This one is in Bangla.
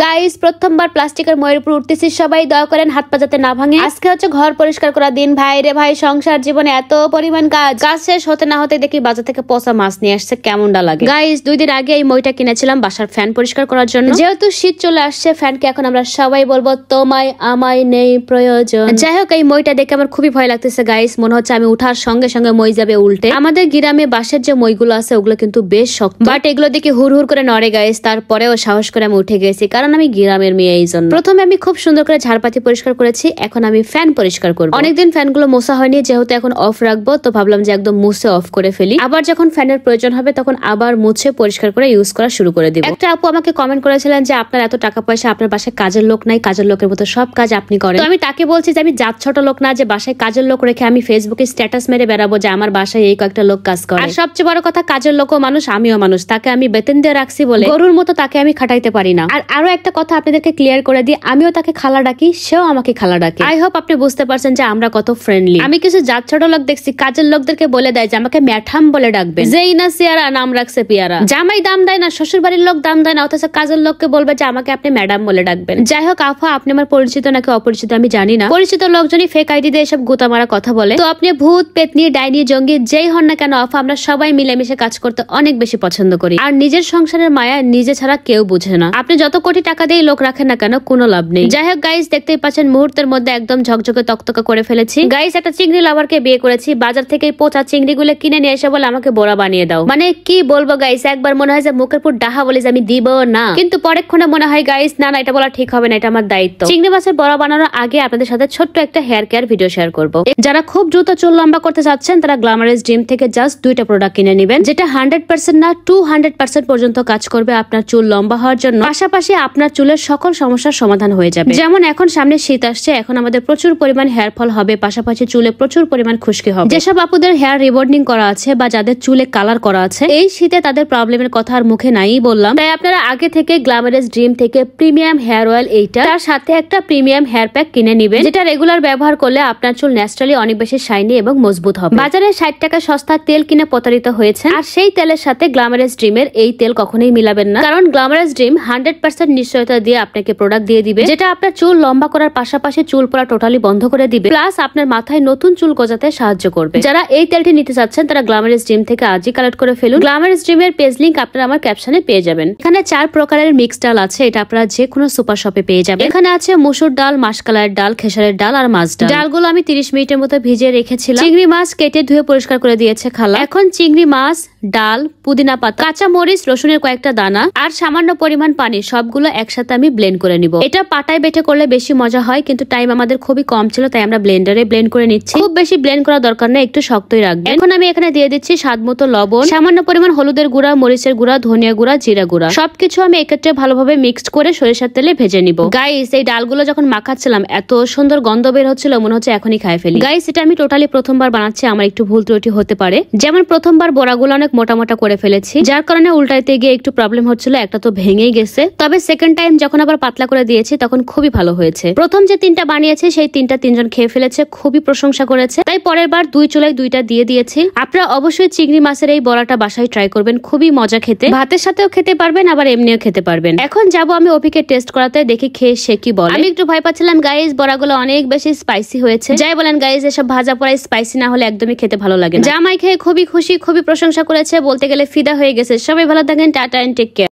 গাইস প্রথমবার প্লাস্টিকের ময়ের উপর উঠতেছি, সবাই দয়া করেন হাত পা যাতে না ভাঙে। আজকে হচ্ছে ঘর পরিষ্কার করা দিন। ভাই রে ভাই, সংসার জীবনে এত পরিমাণ কাজ শেষ হতে না হতে দেখি বাজার থেকে পচা মাছ নিয়ে আসছে, কেমনটা লাগে। গাইস 2 দিন আগে এই মইটা কিনেছিলাম বাসার ফ্যান পরিষ্কার করার জন্য। যেহেতু শীত চলে আসছে, ফ্যানকে এখন আমরা সবাই বলবো তোমায় আমায় নেই প্রয়োজন। যাই হোক, এই মইটা দেখে আমার খুবই ভয় লাগতেছে গাইস, মনে হচ্ছে আমি উঠার সঙ্গে সঙ্গে মই যাবে উল্টে। আমাদের গ্রামে বাঁশের যে মইগুলো আছে ওগুলো কিন্তু বেশ শক্ত, বাট এগুলো দেখে হুড় হুড় করে নড়ে গাইস। তারপরেও সাহস করে আমি উঠে গেছি, কারণ আমি গ্রামের মেয়ে। এই জন্য প্রথমে আমি খুব সুন্দর করে ঝাড়পাতি পরিষ্কার করেছি, এখন আমি ফ্যান পরিষ্কার করবো। অনেকদিন ফ্যানগুলো মোছা হয়নি, যেহেতু এখন অফ রাখবো তো ভাবলাম যে একদম মুছে অফ করে ফেলি। আবার যখন ফ্যানের প্রয়োজন হবে তখন আবার মুছে পরিষ্কার করে ইউজ করা শুরু করে দিব। একটা আপু আমাকে কমেন্ট করেছিলেন যে আপনার এত টাকা পয়সা, আপনার বাসায় কাজের লোক নাই, কাজের লোকের মতো সব কাজ আপনি করেন। তো আমি তাকে বলছি যে আমি জাত ছোট লোক না যে বাসায় কাজের লোক রেখে আমি ফেসবুকে স্ট্যাটাস মেরে বেড়াবো যে আমার বাসায় এই কয়েকটা লোক কাজ করে। আর সবচেয়ে বড় কথা, কাজের লোকও মানুষ, আমিও মানুষ, তাকে আমি বেতন দিয়ে রাখছি বলে গরুর মতো তাকে আমি খাটাইতে পারি না। আর আরো একটা কথা আপনাদেরকে ক্লিয়ার করে দিই, আমিও তাকে খালা ডাকি, সেও আমাকে খালা ডাকে। আই হোপ আপনি বুঝতে পারছেন যে আমরা কত ফ্রেন্ডলি। আমি কিছু জাত ছোট লোক দেখছি কাজের লোকদেরকে বলে দেয় যে আমাকে ম্যাঠাম বলে ডাকবেন, যেই না সিয়ারা নাম রাখছে পিয়ারা। জামাই দাম দেয় না, শ্বশুর বাড়ির লোক দাম দেয় না, অথচ কাজের লোককে বলবে যে আমাকে আপনি ম্যাডাম বলে ডাকবেন। যাই হোক আফা, আপনি আমার পরিচিত নাকি অপরিচিত আমি জানি না, পরিচিত লোকজনই ফেক আইডি দিয়ে এসব গোতা মারা কথা বলে। তো আপনি ভূত পেতনি ডাইনি জঙ্গি যেই হন না কেন আফা, আমরা সবাই মিলেমিশে কাজ করতে অনেক বেশি পছন্দ করি। আর নিজের সংসারের মায়া নিজে ছাড়া কেউ বুঝে না। আপনি যত কোটি টাকা দিয়ে লোক রাখেন না কেন, কোনো লাভ নেই। যাই হোক গাইস, দেখতেই পাচ্ছেন মুহূর্তের মধ্যে একদম ঝকঝকে তকতকা করে ফেলেছি। গাইস একটা চিংড়ি লাভারকে বিয়ে করেছি, বাজার থেকে পচা চিংড়ি গুলো কিনে নিয়ে এসে বলে আমাকে বড়া বানিয়ে দাও। মানে কি বলবো গাইস, একবার মনে হয় যে মুখের পুর ডাহা বলে যে আমি দিব না, কিন্তু পরেক্ষণে মনে হয় গাইস না না, এটা বলা ঠিক হবে না, এটা আমার দায়িত্ব। চিংড়ি মাছের বড়া বানানোর আগে আপনাদের সাথে ছোট্ট একটা হেয়ার কেয়ার ভিডিও শেয়ার করব। যারা খুব দ্রুত চুল লম্বা করতে চাচ্ছেন তারা গ্ল্যামারাস ড্রিম থেকে জাস্ট 2টা প্রোডাক্ট কিনে নেবেন, যেটা 100% না 200% পর্যন্ত কাজ করবে আপনার চুল লম্বা হওয়ার জন্য। পাশাপাশি আপনার চুলের সকল সমস্যার সমাধান হয়ে যাবে। যেমন এখন সামনে শীত আসছে, এখন আমাদের প্রচুর পরিমাণ হেয়ার ফল হবে, পাশাপাশি চুলে প্রচুর পরিমাণ খুশকি হবে। যেসব আপুদের হেয়ার রিবন্ডিং করা আছে বা যাদের চুলে কালার করা আছে, এই শীতে তাদের প্রবলেমের কথা আর মুখে নাই বললাম। তাই আপনারা আগে থেকে গ্ল্যামারাস ড্রিম থেকে প্রিমিয়াম হেয়ার অয়েল এইটা, তার সাথে একটা প্রিমিয়াম হেয়ার প্যাক কিনে নেবেন, যেটা রেগুলার ব্যবহার করলে আপনার চুল ন্যাচারালি অনেক বেশি শাইনি এবং মজবুত হবে। বাজারে 60 টাকা সস্তা তেল কিনে প্রতারিত হয়েছে, আর সেই তেলের সাথে গ্ল্যামারাস ড্রিমের এই তেল কখনোই মিলাবেন না, কারণ গ্ল্যামারাস ড্রিম 100% নিশ্চয়তা দিয়ে আপনাকে প্রোডাক্ট দিয়ে দিবে, যেটা আপনার চুল লম্বা করার পাশাপাশি চুল পড়া টোটালি বন্ধ করে দিবে, প্লাস আপনার মাথায় নতুন চুল গজাতে সাহায্য করবে। যারা এই তেলটি নিতে চাচ্ছেন তারা গ্ল্যামারাস ড্রিম থেকে আজই কালেক্ট করে ফেলুন। গ্ল্যামারাস ড্রিমের পেজ লিংক আপনারা আমার ক্যাপশনে পেয়ে যাবেন। এখানে 4 প্রকারের মিক্স ডাল আছে, এটা আপনারা যে কোনো সুপার শপে পেয়ে যাবেন। এখানে আছে মসুর ডাল, মাসকলাইয়ের ডাল, খেসারের ডাল আর মাছ ডাল। ডালগুলো আমি 30 মিনিটের মতো ভিজিয়ে রেখেছিলাম। চিংড়ি মাছ কেটে ধুয়ে পরিষ্কার করে দিয়েছে খালা। এখন চিংড়ি মাছ, ডাল, পুদিনা পাতা, কাঁচা মরিচ, রসুনের কয়েকটা দানা আর সামান্য পরিমাণ পানি, সবগুলো একসাথে আমি ব্লেন্ড করে নিব। এটা পাটায় বেটে করলে বেশি মজা হয়, কিন্তু টাইম আমাদের খুবই কম ছিল তাই আমরা ব্লেন্ডারে ব্লেন্ড করে নিচ্ছি। খুব বেশি ব্লেন্ড করা দরকার নেই, একটু শক্তই রাখবেন। এখন আমি এখানে দিয়ে দিচ্ছি স্বাদ মতো লবণ, সামান্য পরিমাণ হলুদের গুঁড়া, মরিচের গুঁড়া, ধনিয়া গুঁড়া, জিরা গুঁড়া, সবকিছু আমি একত্রে ভালোভাবে মিক্সড করে সরিষার তেলে ভেজে নিব। গাইস এই ডালগুলো যখন মাখাচ্ছিলাম এত সুন্দর গন্ধ বের হচ্ছিল, মনে হচ্ছে এখনই খাই ফেলি। গাইস এটা আমি টোটালি প্রথমবার বানাচ্ছি, আমার একটু ভুল ত্রুটি হতে পারে। যেমন প্রথমবার বড়াগুলো অনেক মোটা মোটা করে ফেলেছি, যার কারণে উল্টাইতে গিয়ে একটু প্রবলেম হচ্ছিল, একটা তো ভেঙেই গেছে। তবে সেকেন্ড টাইম যখন আবার পাতলা করে দিয়েছি তখন খুবই ভালো হয়েছে। প্রথম যে 3টা বানিয়েছে সেই 3টা 3জন খেয়ে ফেলেছে, খুবই প্রশংসা করেছে। তাই পরের বার 2 চুলায় 2টা দিয়ে দিয়েছি। আপনারা অবশ্যই চিংড়ি মাছের এই বড়াটা বাসায় ট্রাই করবেন, খুবই মজা খেতে। ভাতের সাথেও খেতে পারবেন, আবার এমনিও খেতে পারবেন। এখন যাবো আমি অভিকে টেস্ট করাতে, দেখি খেয়ে সে কি বলে। আমি একটু ভয় পাচ্ছিলাম গাইস, বড়াগুলো অনেক বেশি স্পাইসি হয়েছে। যাই বলেন গাইস, এসব ভাজা পড়াই স্পাইসি না হলে একদমই খেতে ভালো লাগে না। জামাই খেয়ে খুবই খুশি, খুবই প্রশংসা করেছে, বলতে গেলে ফিদা হয়ে গেছে। সবাই ভালো থাকেন, টাটা এন্ড টেক কেয়ার।